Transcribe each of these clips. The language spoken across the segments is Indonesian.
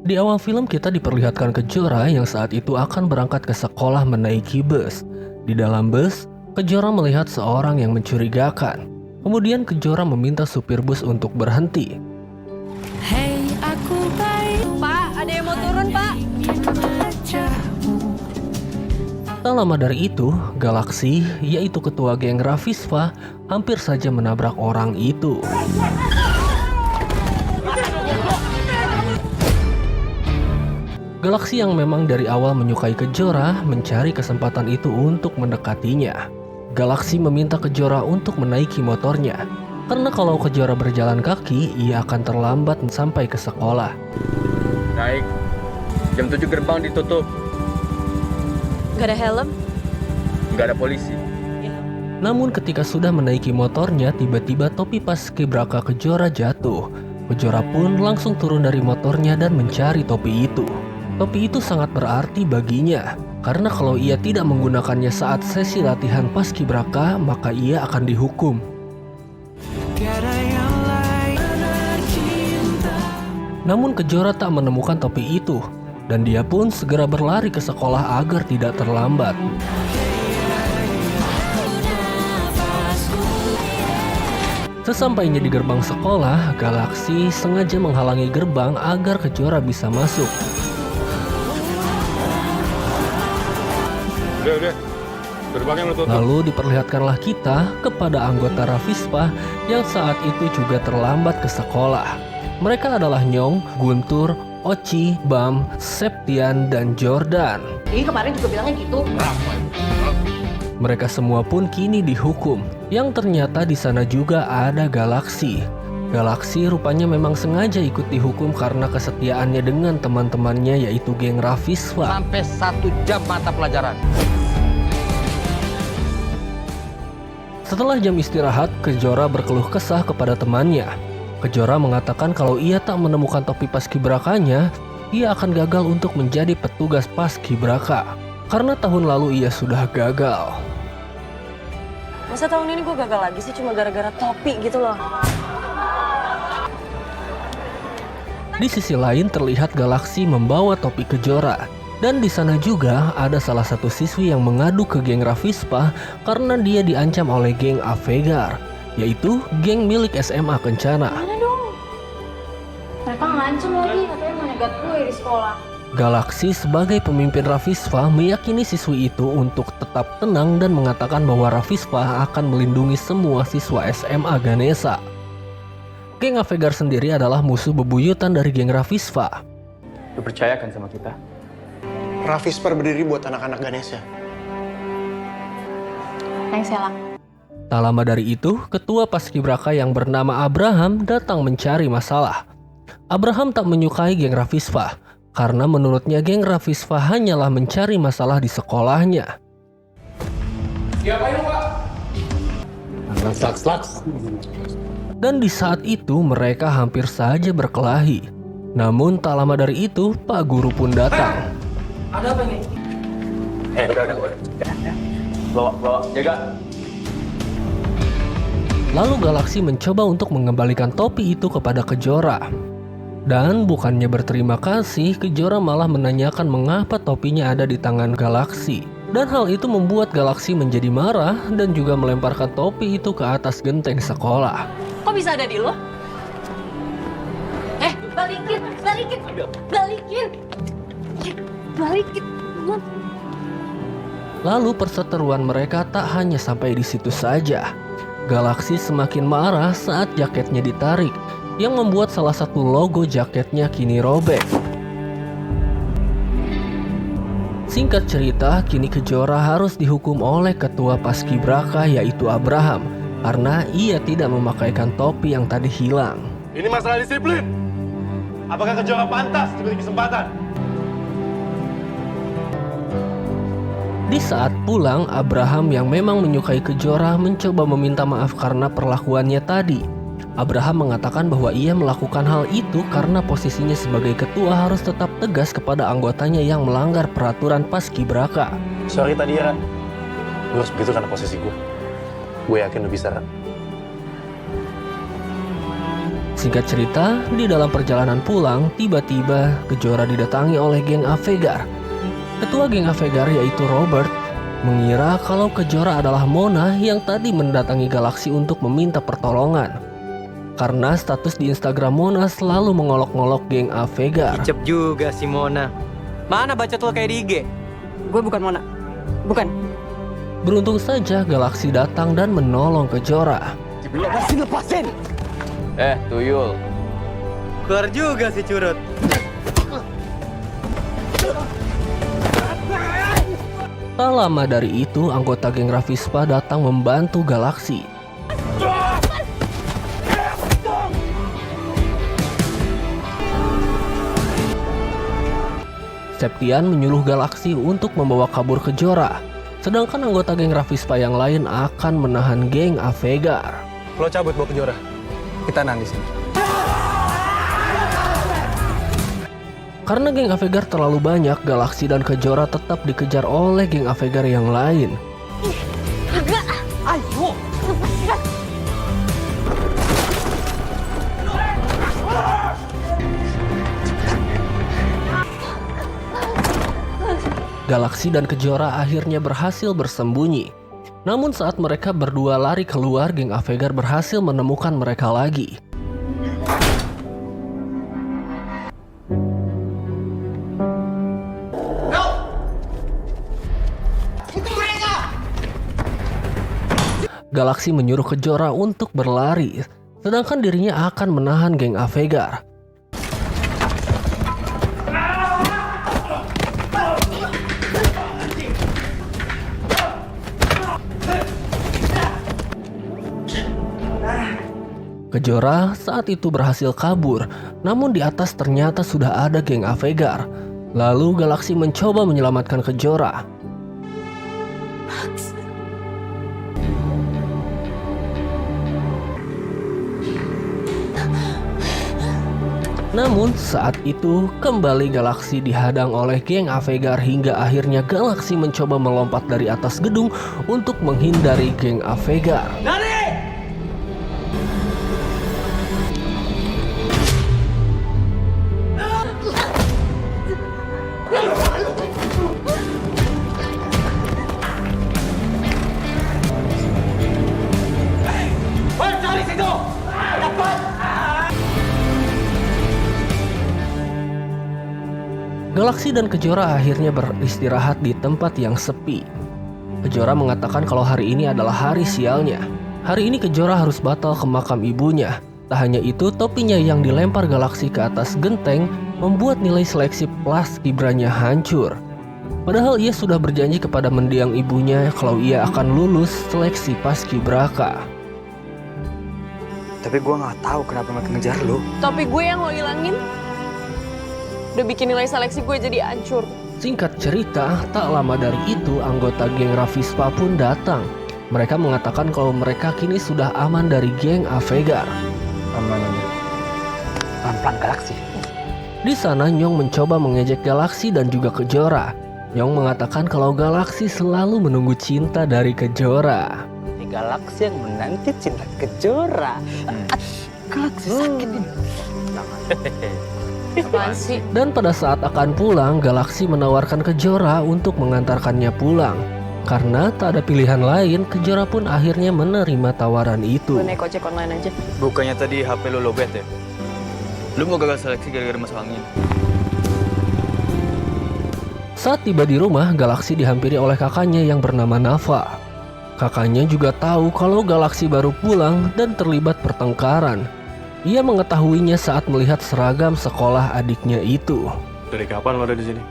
Di awal film kita diperlihatkan Kejora yang saat itu akan berangkat ke sekolah menaiki bus. Di dalam bus, Kejora melihat seorang yang mencurigakan. Kemudian Kejora meminta supir bus untuk berhenti. Hey, aku baik. Pak, ada yang mau turun, Pak. Tak lama dari itu, Galaksi, yaitu ketua geng Rafisfa, hampir saja menabrak orang itu. Galaksi yang memang dari awal menyukai Kejora mencari kesempatan itu untuk mendekatinya. Galaksi meminta Kejora untuk menaiki motornya, karena kalau Kejora berjalan kaki, ia akan terlambat sampai ke sekolah. Naik. Jam 7 gerbang ditutup. Gak ada helm? Nggak ada polisi. Namun ketika sudah menaiki motornya, tiba-tiba topi paskibraka Kejora jatuh. Kejora pun langsung turun dari motornya dan mencari topi itu. Topi itu sangat berarti baginya, karena kalau ia tidak menggunakannya saat sesi latihan paskibraka, maka ia akan dihukum. Namun Kejora tak menemukan topi itu, dan dia pun segera berlari ke sekolah agar tidak terlambat. Sesampainya di gerbang sekolah, Galaksi sengaja menghalangi gerbang agar Kejora bisa masuk. Udah. Gerbangnya lu tutup. Lalu diperlihatkanlah kita kepada anggota Rafispa yang saat itu juga terlambat ke sekolah. Mereka adalah Nyong, Guntur, Oci, Bam, Septian, dan Jordan. Ini kemarin juga bilangnya gitu. Mereka semua pun kini dihukum. Yang ternyata di sana juga ada Galaksi. Galaksi rupanya memang sengaja ikut dihukum karena kesetiaannya dengan teman-temannya yaitu geng Rafispa. Sampai 1 jam mata pelajaran. Setelah jam istirahat, Kejora berkeluh kesah kepada temannya. Kejora mengatakan kalau ia tak menemukan topi paskibrakanya, ia akan gagal untuk menjadi petugas paskibraka. Karena tahun lalu ia sudah gagal. Masa tahun ini gue gagal lagi sih cuma gara-gara topi gitu loh. Di sisi lain terlihat Galaksi membawa topi Kejora. Dan di sana juga ada salah satu siswi yang mengadu ke geng Rafispa karena dia diancam oleh geng Avegar, yaitu geng milik SMA Kencana. Mana dong? Mereka ngancem lagi, katanya mau nyegat gue di sekolah. Galaksi sebagai pemimpin Rafispa meyakini siswi itu untuk tetap tenang dan mengatakan bahwa Rafispa akan melindungi semua siswa SMA Ganesha. Geng Avegar sendiri adalah musuh bebuyutan dari geng Rafispa. Lu percaya kan sama kita? Rafispa berdiri buat anak-anak Ganesha. Thanks ya, Lang. Tak lama dari itu, ketua paskibraka yang bernama Abraham datang mencari masalah. Abraham tak menyukai geng Rafispa, karena menurutnya geng Rafispa hanyalah mencari masalah di sekolahnya. Siapain lu, Pak? Dan di saat itu mereka hampir saja berkelahi. Namun tak lama dari itu, Pak Guru pun datang. Ada apa nih? Udah. Bawa, jaga. Lalu Galaksi mencoba untuk mengembalikan topi itu kepada Kejora. Dan bukannya berterima kasih, Kejora malah menanyakan mengapa topinya ada di tangan Galaksi. Dan hal itu membuat Galaksi menjadi marah dan juga melemparkan topi itu ke atas genteng sekolah. Kok bisa ada di lo? Balikin. Lalu perseteruan mereka tak hanya sampai di situ saja. Galaksi semakin marah saat jaketnya ditarik, yang membuat salah satu logo jaketnya kini robek. Singkat cerita, kini Kejora harus dihukum oleh ketua paskibraka yaitu Abraham, karena ia tidak memakaikan topi yang tadi hilang. Ini masalah disiplin. Apakah Kejora pantas diberi kesempatan? Di saat pulang, Abraham yang memang menyukai Kejora mencoba meminta maaf karena perlakuannya tadi. Abraham mengatakan bahwa ia melakukan hal itu karena posisinya sebagai ketua harus tetap tegas kepada anggotanya yang melanggar peraturan paskibraka. Sorry tadi ya, Ran. Gue harus begitu karena posisi gue. Gue yakin lu bisa, Ran. Singkat cerita, di dalam perjalanan pulang, tiba-tiba Kejora didatangi oleh geng Avegar. Ketua geng Avegar yaitu Robert mengira kalau Kejora adalah Mona yang tadi mendatangi Galaksi untuk meminta pertolongan. Karena status di Instagram Mona selalu mengolok-ngolok geng Avegar. Icep juga si Mona. Mana bacot lo kayak di IG? Gue bukan Mona. Bukan. Beruntung saja Galaksi datang dan menolong Kejora. Lepasin. Tuyul. Keluar juga si curut. Tak lama dari itu, anggota geng Ravispa datang membantu Galaksi. Septian menyuruh Galaksi untuk membawa kabur Kejora, sedangkan anggota geng Ravispa yang lain akan menahan geng Avegar. Lo cabut bawa Kejora. Kita nang di sini. Karena geng Avegar terlalu banyak, Galaksi dan Kejora tetap dikejar oleh geng Avegar yang lain. Galaksi dan Kejora akhirnya berhasil bersembunyi. Namun saat mereka berdua lari keluar, geng Avegar berhasil menemukan mereka lagi. Galaksi menyuruh Kejora untuk berlari, sedangkan dirinya akan menahan geng Avegar. Kejora saat itu berhasil kabur, namun di atas ternyata sudah ada geng Avegar. Lalu Galaksi mencoba menyelamatkan Kejora. Namun saat itu kembali Galaksi dihadang oleh geng Avegar hingga akhirnya Galaksi mencoba melompat dari atas gedung untuk menghindari geng Avegar. Galaksi dan Kejora akhirnya beristirahat di tempat yang sepi. Kejora mengatakan kalau hari ini adalah hari sialnya. Hari ini Kejora harus batal ke makam ibunya. Tak hanya itu, topinya yang dilempar Galaksi ke atas genteng membuat nilai seleksi paskibranya hancur. Padahal ia sudah berjanji kepada mendiang ibunya kalau ia akan lulus seleksi paskibraka. Tapi gue nggak tahu kenapa mereka ngejar lo. Topi gue yang lo ilangin udah bikin nilai seleksi gue jadi hancur. Singkat cerita, tak lama dari itu anggota geng Ravispa pun datang. Mereka mengatakan kalau mereka kini sudah aman dari geng Avegar. Aman. Pelan-pelan Galaksi. Di sana Nyong mencoba mengejek Galaksi dan juga Kejora. Nyong mengatakan kalau Galaksi selalu menunggu cinta dari Kejora. Galaksi yang menanti cinta Kejora. Galaksi sakit ini. Apaan sih? Dan pada saat akan pulang, Galaksi menawarkan Kejora untuk mengantarkannya pulang. Karena tak ada pilihan lain, Kejora pun akhirnya menerima tawaran itu. Gue naik ojek online aja. Bukannya tadi HP lo lowbat ya? Lu mau gagal seleksi gara-gara masalah angin? Saat tiba di rumah, Galaksi dihampiri oleh kakaknya yang bernama Nafa. Kakaknya juga tahu kalau Galaksi baru pulang dan terlibat pertengkaran. Ia mengetahuinya saat melihat seragam sekolah adiknya itu. Dari kapan lo ada di sini?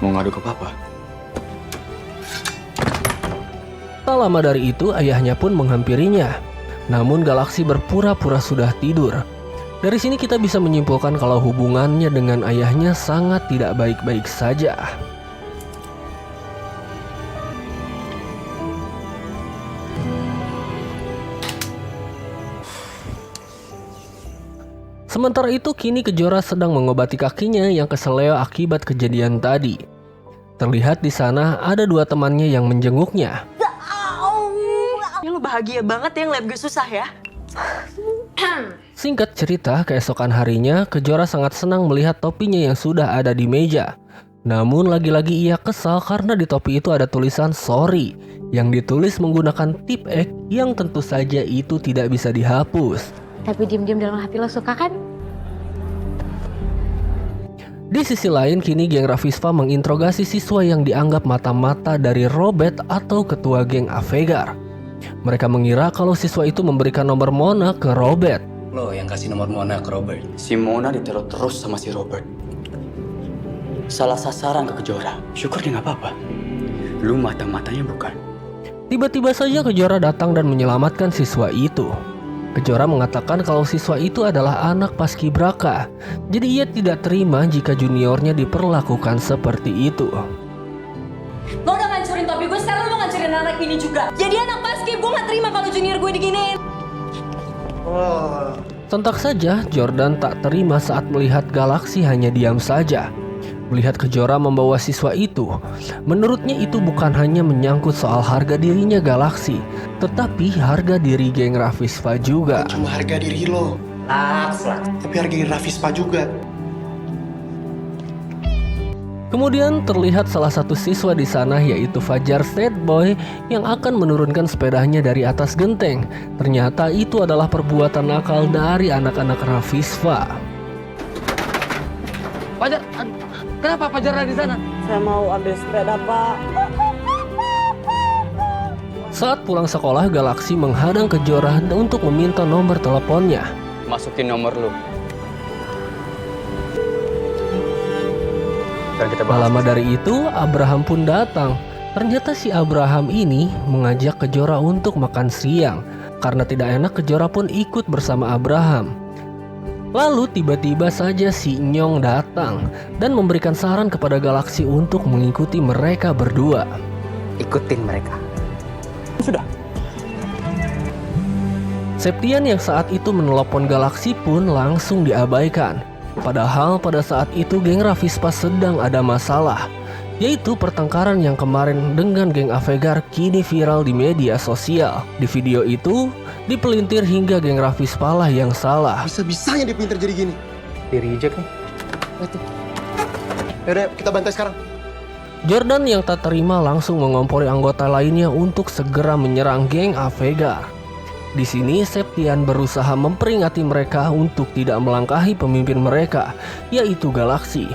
Mau ngadu ke papa? Tak lama dari itu, ayahnya pun menghampirinya. Namun Galaksi berpura-pura sudah tidur. Dari sini kita bisa menyimpulkan kalau hubungannya dengan ayahnya sangat tidak baik-baik saja. Sementara itu kini Kejora sedang mengobati kakinya yang keseleo akibat kejadian tadi. Terlihat di sana ada dua temannya yang menjenguknya. Ya lo bahagia banget ya ngeliat gue susah ya. Singkat cerita, keesokan harinya Kejora sangat senang melihat topinya yang sudah ada di meja. Namun lagi-lagi ia kesal karena di topi itu ada tulisan sorry yang ditulis menggunakan tip X yang tentu saja itu tidak bisa dihapus. Tapi diam-diam dalam hati lo suka kan? Di sisi lain, kini geng Rafisfa menginterogasi siswa yang dianggap mata-mata dari Robert atau ketua geng Avegar. Mereka mengira kalau siswa itu memberikan nomor Mona ke Robert. Lo yang kasih nomor Mona ke Robert. Si Mona diteror terus sama si Robert. Salah sasaran ke Kejora. Syukur dia nggak apa-apa. Lu mata-matanya bukan. Tiba-tiba saja Kejora datang dan menyelamatkan siswa itu. Kejora mengatakan kalau siswa itu adalah anak paskibraka. Jadi ia tidak terima jika juniornya diperlakukan seperti itu. Lo udah ngancurin topi gue, sekarang lo mau ngancurin anak ini juga. Jadi anak paski, gue gak terima kalau junior gue diginiin. Sontak saja Jordan tak terima saat melihat Galaksi hanya diam saja. Melihat Kejora membawa siswa itu, menurutnya itu bukan hanya menyangkut soal harga dirinya Galaksi, tetapi harga diri geng Rafisfa juga. Cuma harga diri lo, tapi harga diri Rafisfa juga. Kemudian terlihat salah satu siswa di sana yaitu Fajar Sad Boy yang akan menurunkan sepedanya dari atas genteng. Ternyata itu adalah perbuatan nakal dari anak-anak Rafisfa. Fajar, kenapa Fajar ada di sana? Saya mau ambil sepeda, Pak. Saat pulang sekolah, Galaksi menghadang Kejora untuk meminta nomor teleponnya. Masukin nomor lu. Dan kita Tak lama dari itu, Abraham pun datang. Ternyata si Abraham ini mengajak Kejora untuk makan siang. Karena tidak enak, Kejora pun ikut bersama Abraham. Lalu tiba-tiba saja si Nyong datang dan memberikan saran kepada Galaksi untuk mengikuti mereka berdua. Ikutin mereka. Septian yang saat itu menelepon Galaksi pun langsung diabaikan. Padahal pada saat itu geng Rafispa sedang ada masalah, yaitu pertengkaran yang kemarin dengan geng Avegar kini viral di media sosial. Di video itu dipelintir hingga geng Rafispa lah yang salah. Bisa-bisanya dia pinter jadi gini. Di reject nih. Yaudah, kita bantai sekarang. Jordan yang tak terima langsung mengompori anggota lainnya untuk segera menyerang geng Avegar. Di sini Septian berusaha memperingati mereka untuk tidak melangkahi pemimpin mereka, yaitu Galaksi.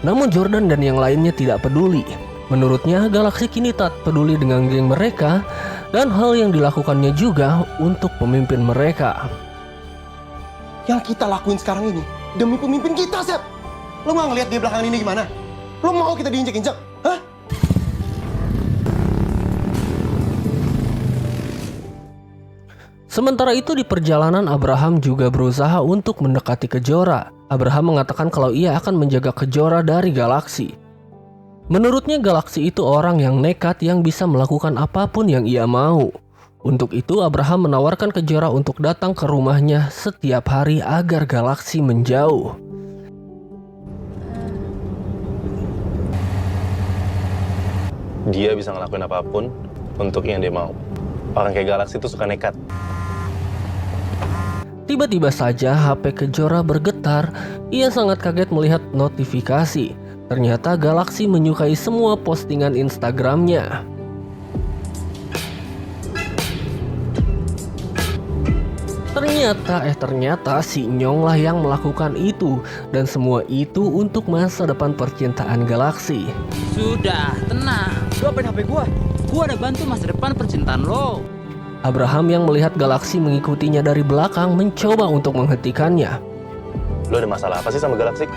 Namun Jordan dan yang lainnya tidak peduli. Menurutnya Galaksi kini tak peduli dengan geng mereka dan hal yang dilakukannya juga untuk pemimpin mereka. Yang kita lakuin sekarang ini demi pemimpin kita, Sep. Lo nggak ngeliat dia belakangan ini gimana? Lo mau kita diinjek-injek? Hah? Sementara itu di perjalanan Abraham juga berusaha untuk mendekati Kejora. Abraham mengatakan kalau ia akan menjaga Kejora dari Galaksi. Menurutnya Galaksi itu orang yang nekat yang bisa melakukan apapun yang ia mau. Untuk itu Abraham menawarkan Kejora untuk datang ke rumahnya setiap hari agar Galaksi menjauh. Dia bisa ngelakuin apapun untuk yang dia mau. Orang kayak Galaksi itu suka nekat. Tiba-tiba saja HP Kejora bergetar. Ia sangat kaget melihat notifikasi. Ternyata Galaksi menyukai semua postingan Instagramnya. Ternyata si Nyong lah yang melakukan itu. Dan semua itu untuk masa depan percintaan Galaksi. Sudah, tenang. Lu apain HP gua? Gua udah bantu masa depan percintaan lo. Abraham yang melihat Galaksi mengikutinya dari belakang mencoba untuk menghentikannya. Lo ada masalah apa sih sama Galaksi?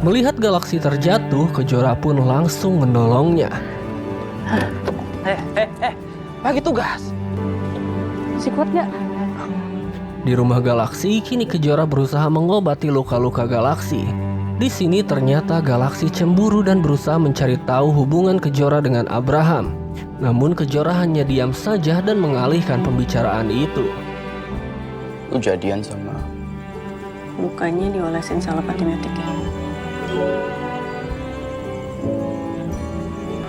Melihat Galaksi terjatuh, Kejora pun langsung menolongnya. Bagi tugas. Si kuat gak? Di rumah Galaksi, kini Kejora berusaha mengobati luka-luka Galaksi. Di sini ternyata Galaksi cemburu dan berusaha mencari tahu hubungan Kejora dengan Abraham. Namun Kejora hanya diam saja dan mengalihkan pembicaraan itu. Lu jadian sama lukanya diolesin salep antibiotik.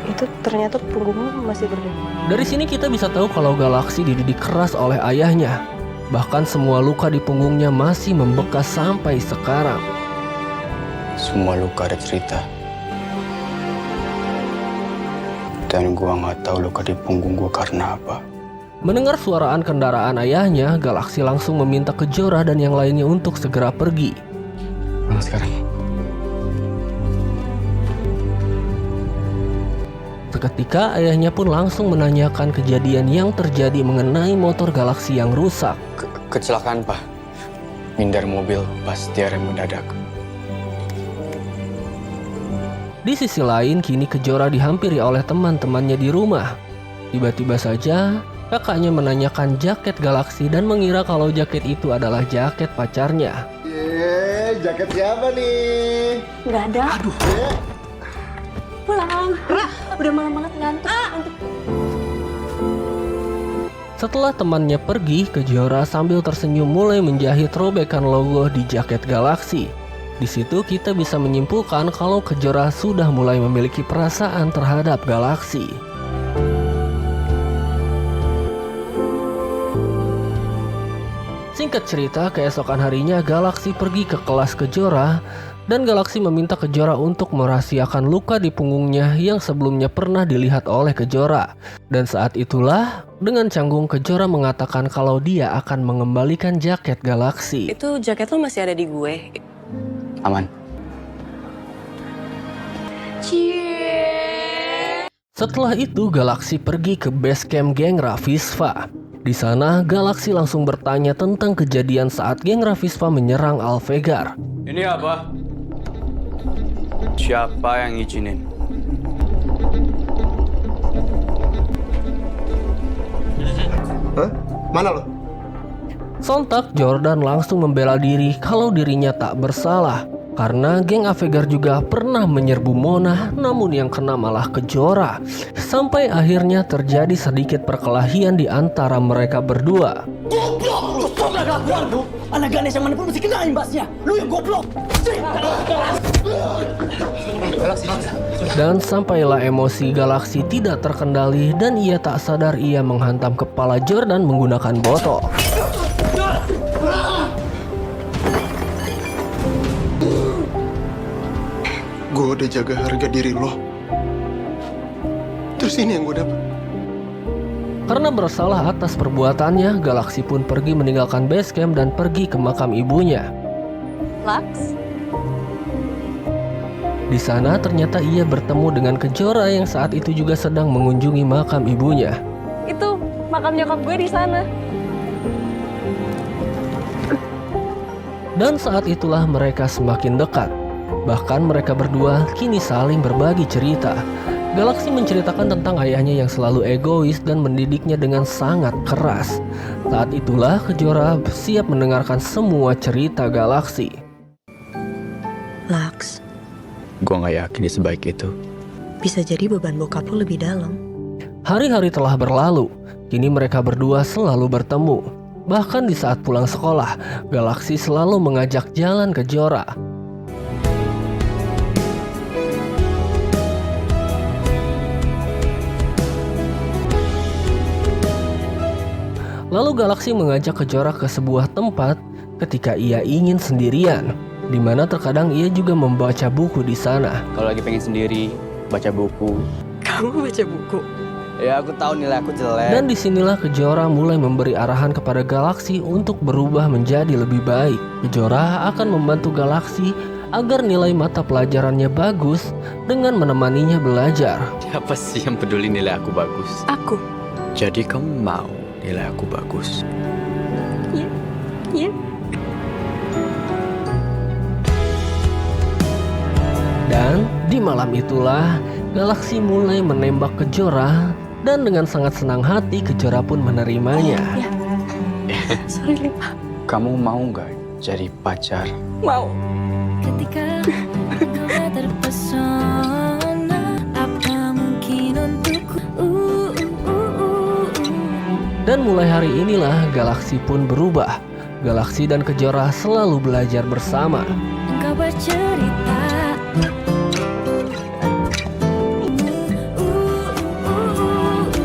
Itu ternyata punggungmu masih berdarah. Dari sini kita bisa tahu kalau Galaksi dididik keras oleh ayahnya. Bahkan semua luka di punggungnya masih membekas sampai sekarang. Semua luka ada cerita. Dan gua nggak tahu luka di punggung gua karena apa. Mendengar suaraan kendaraan ayahnya, Galaksi langsung meminta Kejora dan yang lainnya untuk segera pergi. Mana sekarang? Seketika ayahnya pun langsung menanyakan kejadian yang terjadi mengenai motor Galaksi yang rusak. Kecelakaan, Pak. Mindar mobil pas dia rem mendadak. Di sisi lain, kini Kejora dihampiri oleh teman-temannya di rumah. Tiba-tiba saja, kakaknya menanyakan jaket Galaksi dan mengira kalau jaket itu adalah jaket pacarnya. Jaket siapa nih? Nggak ada. Aduh. Pulang. Udah malam banget ngantuk. Setelah temannya pergi, Kejora sambil tersenyum mulai menjahit robekan logo di jaket Galaksi. Di situ kita bisa menyimpulkan kalau Kejora sudah mulai memiliki perasaan terhadap Galaksi. Singkat cerita, keesokan harinya Galaksi pergi ke kelas Kejora dan Galaksi meminta Kejora untuk merahasiakan luka di punggungnya yang sebelumnya pernah dilihat oleh Kejora. Dan saat itulah, dengan canggung Kejora mengatakan kalau dia akan mengembalikan jaket Galaksi. Itu jaket lo masih ada di gue. Aman. Setelah itu, Galaksi pergi ke base camp geng Rafisfa. Di sana, Galaksi langsung bertanya tentang kejadian saat geng Rafisfa menyerang Alvegar. Ini apa? Siapa yang izinin? Hah? Mana lo? Sontak, Jordan langsung membela diri kalau dirinya tak bersalah. Karena geng Avegar juga pernah menyerbu Mona, namun yang kena malah Kejora. Sampai akhirnya terjadi sedikit perkelahian di antara mereka berdua. Goblok! Lu sudah kelakuan lu! Anak Ganes yang mana pun mesti kena imbasnya! Lu yang goblok! Dan sampailah emosi Galaksi tidak terkendali dan ia tak sadar ia menghantam kepala Jordan menggunakan botol. Gue udah jaga harga diri lo. Terus ini yang gue dapet. Karena bersalah atas perbuatannya, Galaksi pun pergi meninggalkan base camp dan pergi ke makam ibunya. Lux? Di sana ternyata ia bertemu dengan Kejora yang saat itu juga sedang mengunjungi makam ibunya. Itu makam nyokap gue di sana. Dan saat itulah mereka semakin dekat. Bahkan mereka berdua kini saling berbagi cerita. Galaksi menceritakan tentang ayahnya yang selalu egois dan mendidiknya dengan sangat keras. Saat itulah Kejora siap mendengarkan semua cerita Galaksi. Lux, Gua nggak yakin dia sebaik itu. bisa jadi beban bokap lo lebih dalam. Hari-hari telah berlalu. Kini mereka berdua selalu bertemu. Bahkan di saat pulang sekolah, Galaksi selalu mengajak jalan Kejora. Lalu Galaksi mengajak Kejora ke sebuah tempat ketika ia ingin sendirian, di mana terkadang ia juga membaca buku di sana. Kalau lagi pengen sendiri, baca buku. Kamu baca buku? Ya aku tahu nilai aku jelek. Dan disinilah Kejora mulai memberi arahan kepada Galaksi untuk berubah menjadi lebih baik. Kejora akan membantu Galaksi agar nilai mata pelajarannya bagus dengan menemaninya belajar. Siapa sih yang peduli nilai aku bagus? Aku. Jadi kamu mau nilai aku bagus? Iya. Dan di malam itulah Galaksi mulai menembak Kejora dan dengan sangat senang hati Kejora pun menerimanya. Sorry, Lipa. Kamu mau nggak jadi pacar? Mau. Ketika kau terpesona, apa mungkin untukku? Dan mulai hari inilah Galaksi pun berubah. Galaksi dan Kejora selalu belajar bersama. Engkau bercerita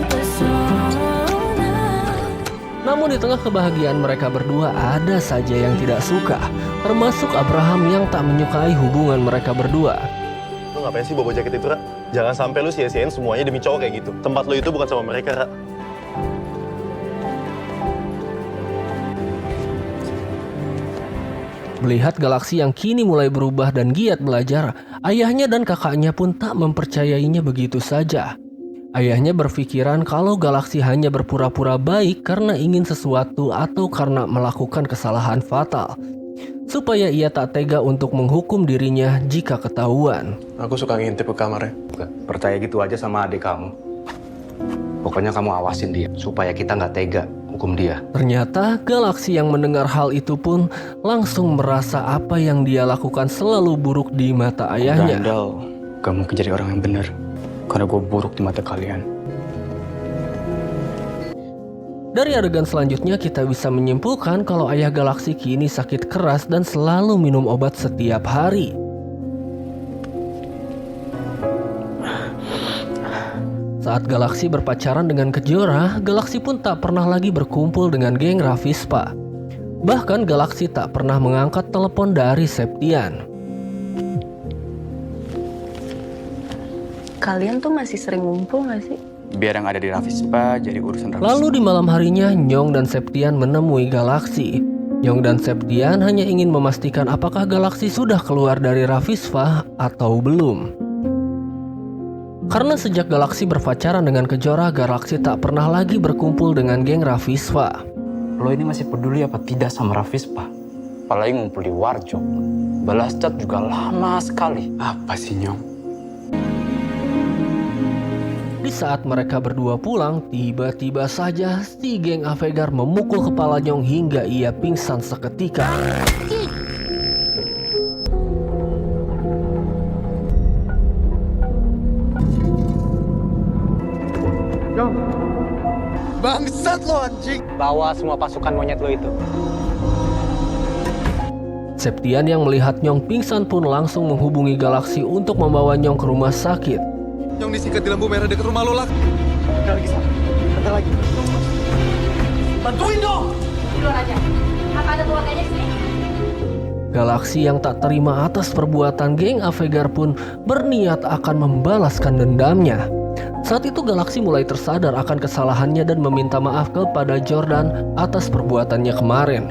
pesona. Namun di tengah kebahagiaan mereka berdua ada saja yang tidak suka, termasuk Abraham yang tak menyukai hubungan mereka berdua. Lu ngapain sih bawa jaket itu, Ra? Jangan sampai lu sia-siain semuanya demi cowok kayak gitu. Tempat lu itu bukan sama mereka, Ra. Melihat Galaksi yang kini mulai berubah dan giat belajar, ayahnya dan kakaknya pun tak mempercayainya begitu saja. Ayahnya berpikiran kalau Galaksi hanya berpura-pura baik karena ingin sesuatu atau karena melakukan kesalahan fatal, supaya ia tak tega untuk menghukum dirinya jika ketahuan. Aku suka ngintip ke kamarnya. Percaya gitu aja sama adik kamu. Pokoknya kamu awasin dia, supaya kita nggak tega hukum dia. Ternyata Galaksi yang mendengar hal itu pun langsung merasa apa yang dia lakukan selalu buruk di mata ayahnya. Gandal, gak mungkin jadi orang yang benar. Karena gue buruk di mata kalian. Dari adegan selanjutnya kita bisa menyimpulkan kalau ayah Galaksi kini sakit keras dan selalu minum obat setiap hari. Saat Galaksi berpacaran dengan Kejora, Galaksi pun tak pernah lagi berkumpul dengan geng Ravispa. Bahkan Galaksi tak pernah mengangkat telepon dari Septian. Kalian tuh masih sering ngumpul gak sih? Biar yang ada di Ravispa jadi urusan Ravispa. Lalu di malam harinya, Nyong dan Septian menemui Galaksi. Nyong dan Septian hanya ingin memastikan apakah Galaksi sudah keluar dari Ravispa atau belum. Karena sejak Galaksi berpacaran dengan Kejora, Galaksi tak pernah lagi berkumpul dengan geng Ravispa. Lo ini masih peduli apa tidak sama Ravispa? Apalagi ngumpul di Warjo. Balas chat juga lama sekali. Apa sih, Nyong? Di saat mereka berdua pulang, tiba-tiba saja si geng Avegar memukul kepala Nyong hingga ia pingsan seketika. Bangsat lo anjing. Bawa semua pasukan monyet lo itu. Septian yang melihat Nyong pingsan pun langsung menghubungi Galaksi untuk membawa Nyong ke rumah sakit. Nyong disikat di lampu merah dekat rumah lo, Lak. Ada lagi, Sam. Ada lagi. Bantuin dong. Di luar aja. Apa ada keluarganya sini? Galaksi yang tak terima atas perbuatan geng Avegar pun berniat akan membalaskan dendamnya. Saat itu Galaksi mulai tersadar akan kesalahannya dan meminta maaf kepada Jordan atas perbuatannya kemarin.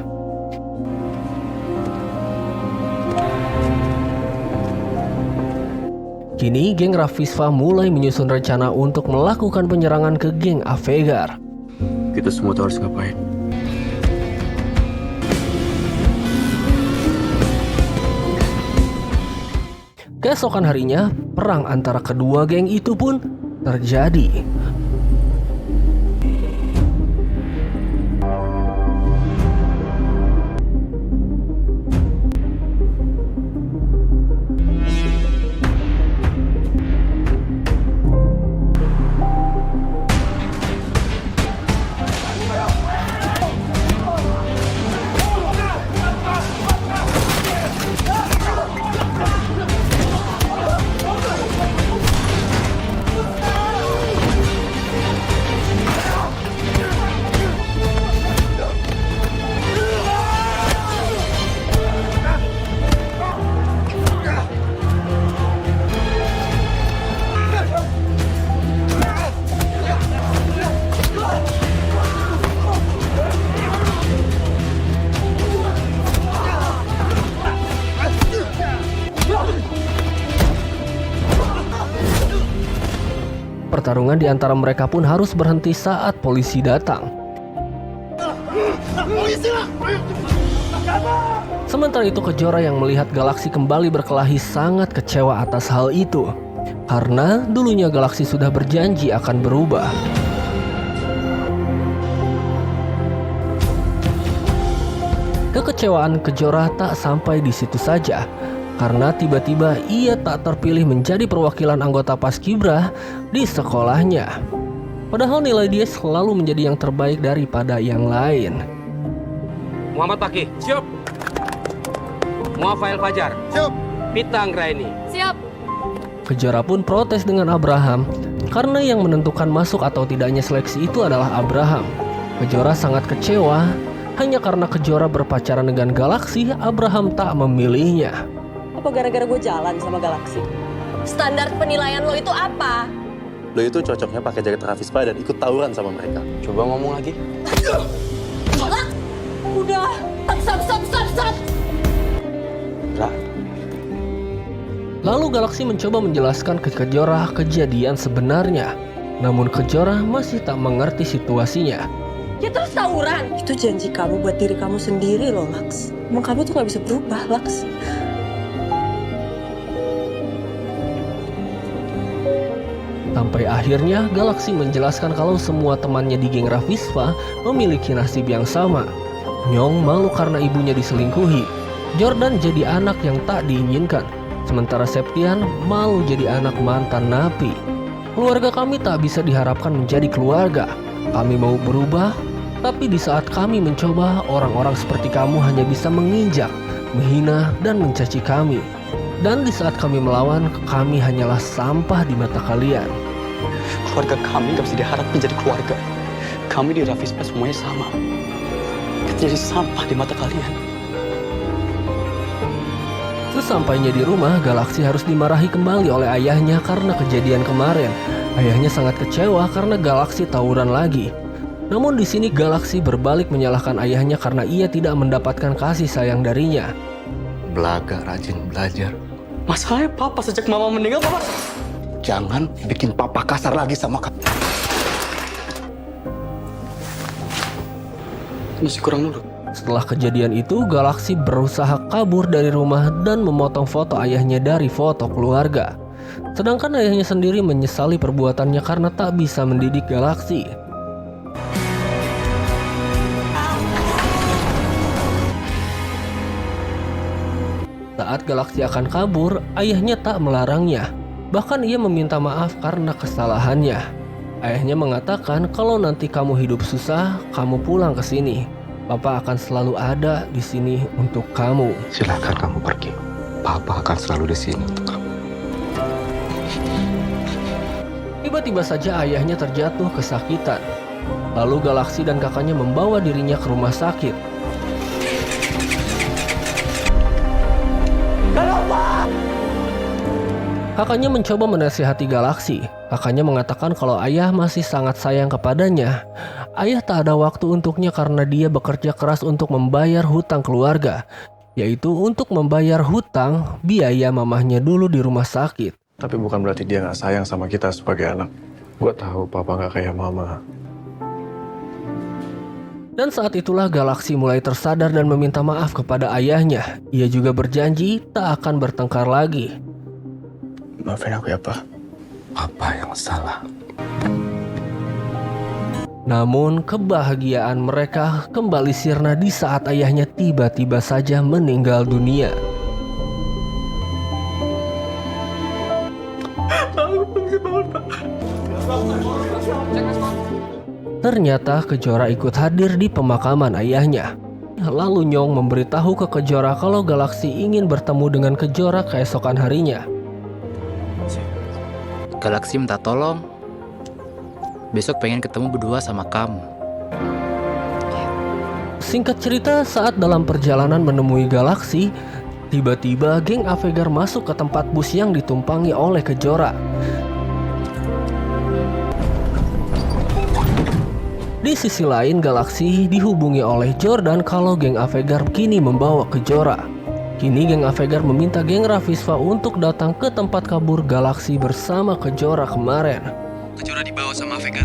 Kini geng Ravispa mulai menyusun rencana untuk melakukan penyerangan ke geng Avegar. Kita semua tahu harus ngapain. Keesokan harinya, perang antara kedua geng itu pun terjadi. Pertarungan di antara mereka pun harus berhenti saat polisi datang. Sementara itu Kejora yang melihat Galaksi kembali berkelahi sangat kecewa atas hal itu. Karena dulunya Galaksi sudah berjanji akan berubah. Kekecewaan Kejora tak sampai di situ saja. Karena tiba-tiba ia tak terpilih menjadi perwakilan anggota Paskibra di sekolahnya. Padahal nilai dia selalu menjadi yang terbaik daripada yang lain. Muhammad Paki. Siap. Muafail Fajar. Siap. Pita Anggraini. Siap. Kejora pun protes dengan Abraham karena yang menentukan masuk atau tidaknya seleksi itu adalah Abraham. Kejora sangat kecewa hanya karena Kejora berpacaran dengan Galaksi, Abraham tak memilihnya. Apa gara-gara gue jalan sama Galaksi? Standar penilaian lo itu apa? Lo itu cocoknya pakai jaket Rafispa dan ikut tawuran sama mereka. Coba ngomong lagi. Udah, stop. Ra, Lalu Galaksi mencoba menjelaskan ke Kejora kejadian sebenarnya. Namun Kejora masih tak mengerti situasinya. Ya terus tawuran. Itu janji kamu buat diri kamu sendiri loh, Laks. Emang kamu tuh gak bisa berubah, Laks. Sampai akhirnya Galaksi menjelaskan kalau semua temannya di geng Rafispa memiliki nasib yang sama. Nyong malu karena ibunya diselingkuhi. Jordan jadi anak yang tak diinginkan. Sementara Septian malu jadi anak mantan napi. Keluarga kami tak bisa diharapkan menjadi keluarga. Kami mau berubah, tapi di saat kami mencoba, orang-orang seperti kamu hanya bisa menginjak, menghina, dan mencaci kami. Dan di saat kami melawan, kami hanyalah sampah di mata kalian. keluarga kami gak bisa diharap menjadi keluarga. Kami di Rafispa semuanya sama. Kita jadi sampah di mata kalian. Sesampainya di rumah, Galaksi harus dimarahi kembali oleh ayahnya karena kejadian kemarin. Ayahnya sangat kecewa karena Galaksi tawuran lagi. Namun di sini Galaksi berbalik menyalahkan ayahnya karena ia tidak mendapatkan kasih sayang darinya. Belaga rajin belajar. Masalahnya papa sejak mama meninggal, papa... Jangan bikin papa kasar lagi sama kamu. Masih kurang nurut. Setelah kejadian itu, Galaksi berusaha kabur dari rumah dan memotong foto ayahnya dari foto keluarga. Sedangkan ayahnya sendiri menyesali perbuatannya karena tak bisa mendidik Galaksi. Saat Galaksi akan kabur, ayahnya tak melarangnya. Bahkan ia meminta maaf karena kesalahannya. Ayahnya mengatakan kalau nanti kamu hidup susah, kamu pulang ke sini. Papa akan selalu ada di sini untuk kamu. Silakan kamu pergi. Papa akan selalu di sini untuk kamu. Tiba-tiba saja ayahnya terjatuh kesakitan. Lalu Galaksi dan kakaknya membawa dirinya ke rumah sakit. Kakaknya mencoba menasihati Galaksi. Kakaknya mengatakan kalau ayah masih sangat sayang kepadanya. Ayah tak ada waktu untuknya karena dia bekerja keras untuk membayar hutang keluarga, yaitu untuk membayar hutang biaya mamahnya dulu di rumah sakit. Tapi bukan berarti dia nggak sayang sama kita sebagai anak. Gue tahu papa nggak kayak mama. Dan saat itulah Galaksi mulai tersadar dan meminta maaf kepada ayahnya. Ia juga berjanji tak akan bertengkar lagi. Maafin aku ya, Pak. Papa yang salah. Namun kebahagiaan mereka kembali sirna di saat ayahnya tiba-tiba saja meninggal dunia. Ternyata Kejora ikut hadir di pemakaman ayahnya. Lalu Nyong memberitahu ke Kejora kalau Galaksi ingin bertemu dengan Kejora keesokan harinya. Galaksi minta tolong. Besok pengen ketemu berdua sama kamu. Singkat cerita, saat dalam perjalanan menemui Galaksi, tiba-tiba geng Avegar masuk ke tempat bus yang ditumpangi oleh Kejora. Di sisi lain, Galaksi dihubungi oleh Jordan kalau geng Avegar kini membawa Kejora. Kini geng Avegar meminta geng Rafispa untuk datang ke tempat kabur Galaksi bersama Kejora kemarin. Kejora dibawa sama Avegar.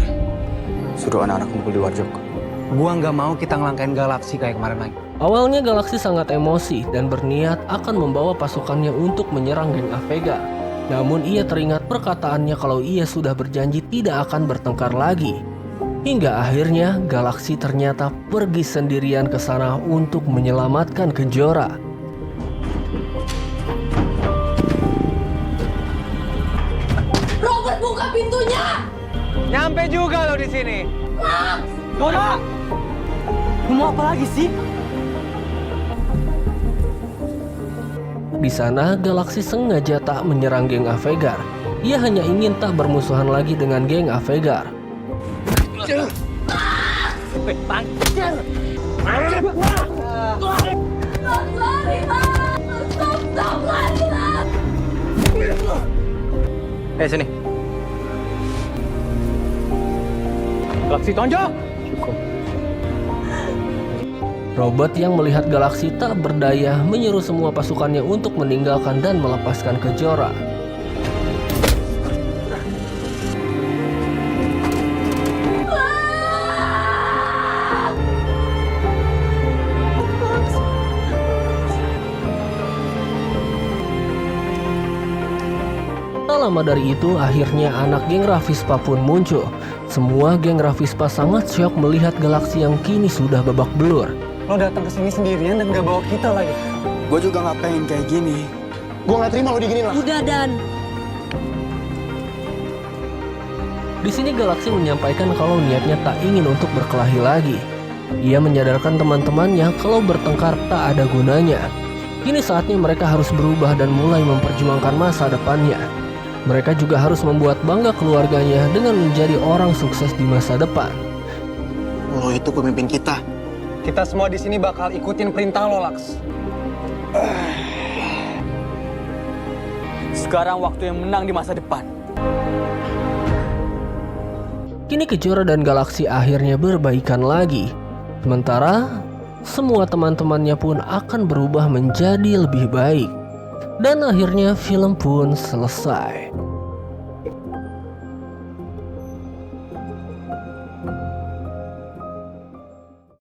Suruh anak-anak kumpul di warjok. Gua nggak mau kita ngelangkain Galaksi kayak kemarin lagi. Awalnya Galaksi sangat emosi dan berniat akan membawa pasukannya untuk menyerang geng Avegar. Namun ia teringat perkataannya kalau ia sudah berjanji tidak akan bertengkar lagi. Hingga akhirnya Galaksi ternyata pergi sendirian ke sana untuk menyelamatkan Kejora. Robert, buka pintunya! Nyampe juga lo di sini. Dora! Lu mau apa lagi sih? Di sana, Galaxy sengaja tak menyerang geng Avegar. Ia hanya ingin tak bermusuhan lagi dengan geng Avegar. Sini. Galaxy tonjok. Robert yang melihat Galaxy tak berdaya menyuruh semua pasukannya untuk meninggalkan dan melepaskan Kejora. Tak lama dari itu, akhirnya anak geng Ravispa pun muncul. Semua geng Ravispa sangat syok melihat Galaxy yang kini sudah babak belur. Lo datang ke sini sendirian dan gak bawa kita lagi. Gue juga gak pengen kayak gini. Gue gak terima lo diginiin lah. Udah, Dan. Di sini Galaxy menyampaikan kalau niatnya tak ingin untuk berkelahi lagi. Ia menyadarkan teman-temannya kalau bertengkar tak ada gunanya. Kini saatnya mereka harus berubah dan mulai memperjuangkan masa depannya. Mereka juga harus membuat bangga keluarganya dengan menjadi orang sukses di masa depan. Lo itu pemimpin kita. Kita semua di sini bakal ikutin perintah lo, Laks. Sekarang waktu yang menang di masa depan. Kini Kejora dan Galaxy akhirnya berbaikan lagi. Sementara semua teman-temannya pun akan berubah menjadi lebih baik. Dan akhirnya film pun selesai.